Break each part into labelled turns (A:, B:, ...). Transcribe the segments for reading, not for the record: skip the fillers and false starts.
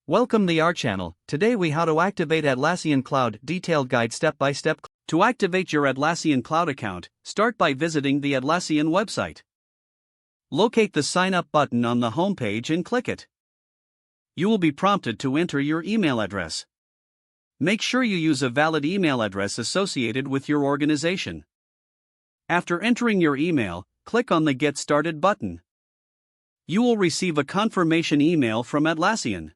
A: Welcome to our channel. Today we how to activate Atlassian Cloud detailed guide step by step. To activate your Atlassian Cloud account, start by visiting the Atlassian website. Locate the sign up button on the home page and click it. You will be prompted to enter your email address. Make sure you use a valid email address associated with your organization. After entering your email, click on the Get Started button. You will receive a confirmation email from Atlassian.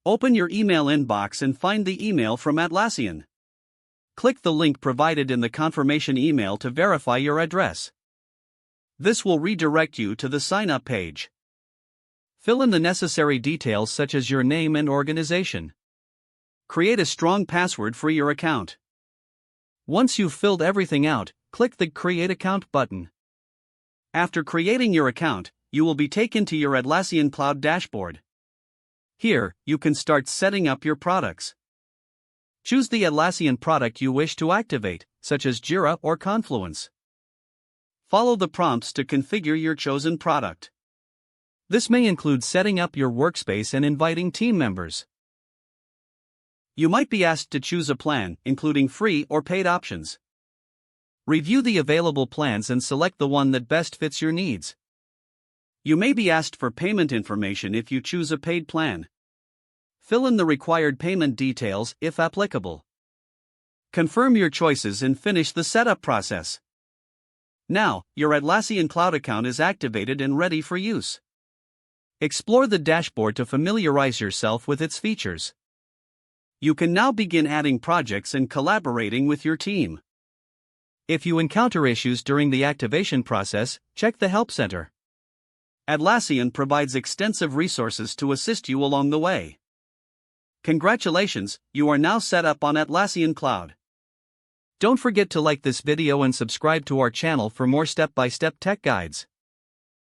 A: Open your email inbox and find the email from Atlassian. Click the link provided in the confirmation email to verify your address. This will redirect you to the sign-up page. Fill in the necessary details such as your name and organization. Create a strong password for your account. Once you've filled everything out, click the Create Account button. After creating your account, you will be taken to your Atlassian Cloud dashboard. Here, you can start setting up your products. Choose the Atlassian product you wish to activate, such as Jira or Confluence. Follow the prompts to configure your chosen product. This may include setting up your workspace and inviting team members. You might be asked to choose a plan, including free or paid options. Review the available plans and select the one that best fits your needs. You may be asked for payment information if you choose a paid plan. Fill in the required payment details if applicable. Confirm your choices and finish the setup process. Now, your Atlassian Cloud account is activated and ready for use. Explore the dashboard to familiarize yourself with its features. You can now begin adding projects and collaborating with your team. If you encounter issues during the activation process, check the Help Center. Atlassian provides extensive resources to assist you along the way. Congratulations, you are now set up on Atlassian Cloud. Don't forget to like this video and subscribe to our channel for more step-by-step tech guides.